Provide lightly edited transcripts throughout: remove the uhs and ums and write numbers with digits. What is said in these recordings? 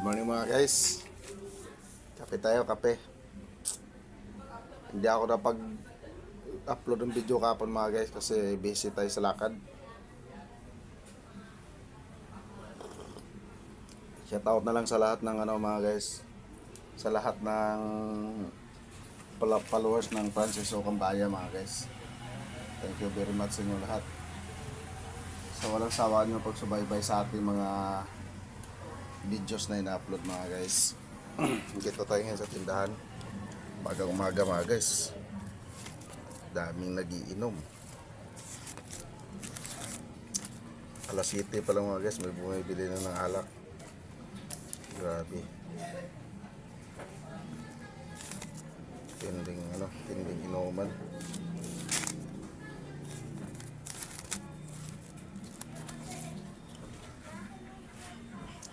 Good morning mga guys. Kape tayo, kape. Hindi ako napag-upload ng video kapon mga guys kasi busy tayo sa lakad. Shout out na lang sa lahat ng mga guys. Sa lahat ng followers ng Francis Ocambaya mga guys. Thank you very much sa inyo lahat. Sa walang sawa nyo pagsubaybay sa ating mga videos na ina-upload mga guys. Dito tayo ngayon sa tindahan. Bagang umaga mga guys. Daming nagiinom. Alas 7 pa lang mga guys, may bumibili na ng alak. Grabe. Tinding inuman.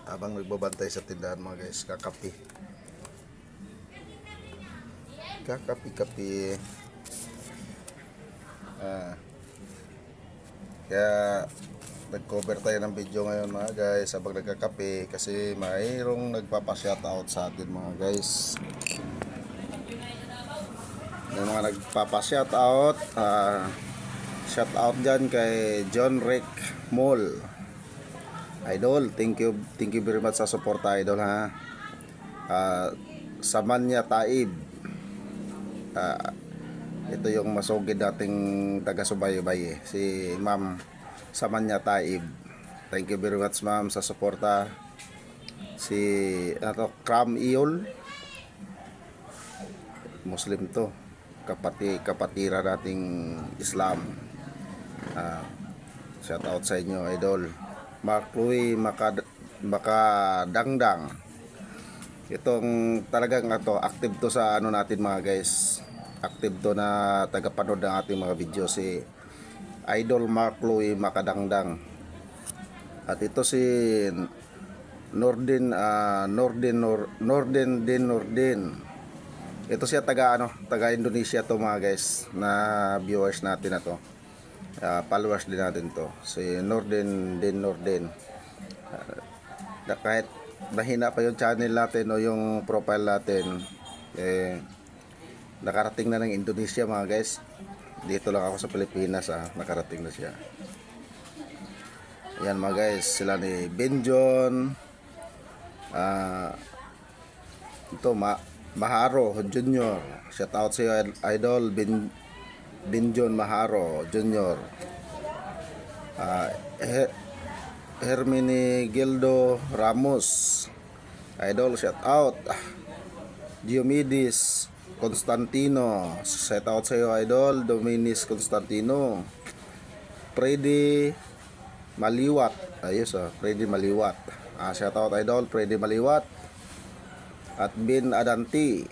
Habang nagbabantay sa tindahan mga guys, kakapi. Kaya nag-cover tayo ng video ngayon mga guys habang nagkakape kasi mayroong nagpapa-shoutout sa atin mga guys. May mga nagpapa-shoutout. Shoutout dyan kay John Rick Mall. Idol, thank you very much sa suporta idol ha. Samanya Taib. Ito yung masugid dating taga-subaybay si Ma'am Samanya Taib. Thank you very much ma'am sa suporta. Si Kram Iyol, Muslim to, kapatira nating Islam. Shout out sa inyo idol. Mark Louis Makadangdang. Itong talagang active to sa natin mga guys. Active to na tagapanood ng ating mga video si Idol Mark Louis Makadangdang. At ito si Nordin. Ito siya taga Indonesia to mga guys, na viewers natin na to. Followers din natin to, si Nordin. Kahit mahina pa yung channel natin o yung profile natin, nakarating na ng Indonesia mga guys. Dito lang ako sa Pilipinas, nakarating na siya. Yan mga guys, sila ni Benjon, ito Maharo Junior. Shout out sa iyo idol Benjon Maharo Junior. Hermini Gildo Ramos idol, shout out. Diomedes Constantino, shout out sa iyo idol Dominis Constantino. Freddy Maliwat, ayos Freddy Maliwat, shout out idol Freddy Maliwat. At Bin Adanti,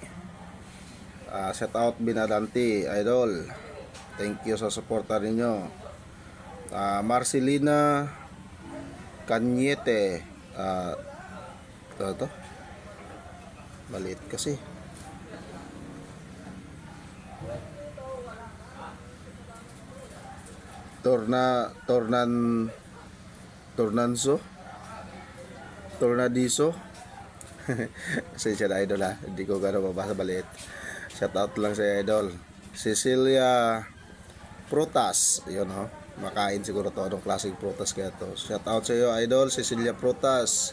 shout out Bin Adanti idol, thank you sa suporta ninyo. Marcelina Kanyete, ito maliit kasi. Tornadiso siya na idol hindi ko gano'n mabasa, maliit. Shout out lang sa idol Cecilia Prutas, yun makain siguro to, anong klaseng prutas kaya to. Shout out sa iyo idol Cecilia Prutas.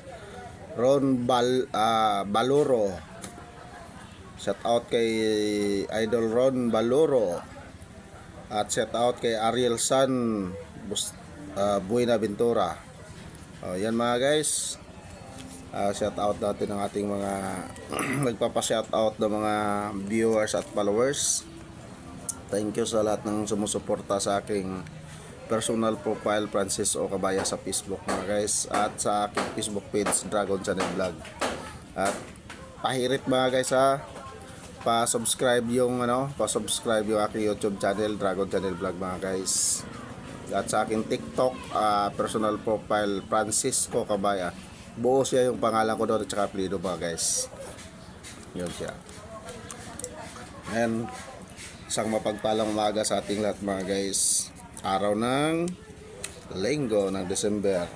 Ron Baluro, shout out kay idol Ron Baluro. At shout out kay Ariel San Buenaventura. Yan mga guys, shout out natin ang ating mga nagpapa-shout out ng mga viewers at followers. Thank you sa lahat ng sumusuporta sa aking personal profile Francis Ocambaya sa Facebook mga guys, at sa aking Facebook page Dragon Channel Vlog. At pahirit mga guys pa-subscribe yung aking YouTube channel Dragon Channel Vlog mga guys. At sa aking TikTok personal profile Francis Ocambaya, buo siya yung pangalan ko doon at saka apelyido mga guys, yun siya. And isang mapagpalang umaga sa ating lahat mga guys. Araw ng Linggo ng December.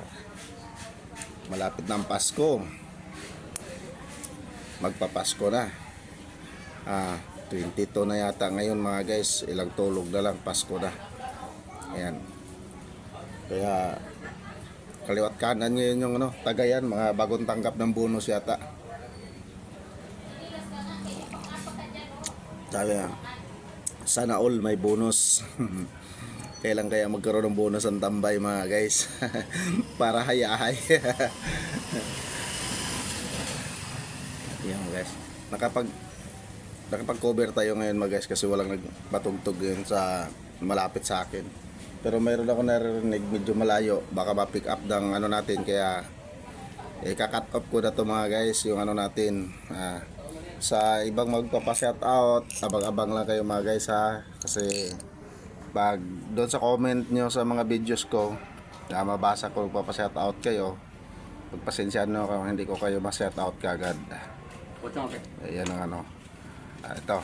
Malapit na ang Pasko. magpapasko na. 22 na yata ngayon mga guys, ilang tulog na lang Pasko na. Ayan. Kaya kaliwat kanan ngayon yung Tagayan, mga bagong tanggap ng bonus yata. Sabi sana all may bonus. Kailan kaya magkaroon ng bonus ang tambay mga guys? Para hayahay. Yan guys, nakapag-cover tayo ngayon mga guys kasi walang nagpatugtog yun sa malapit sa akin. Pero mayroon ako narinig medyo malayo, baka ma-pick up ng natin, kaya ika-cut off ko na to mga guys yung natin. Sa ibang magpapa-shout out, abang-abang lang kayo mga guys ha, kasi pag doon sa comment nyo sa mga videos ko na mabasa ko, magpapa-shout out kayo, pagpasensyaan nyo kung hindi ko kayo ma-shout out kagad. Ayan ang ito,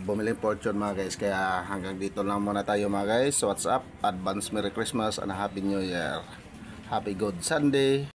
bumiling fortune mga guys. Kaya hanggang dito lang muna tayo mga guys. What's up? Advance Merry Christmas and Happy New Year. Happy Good Sunday.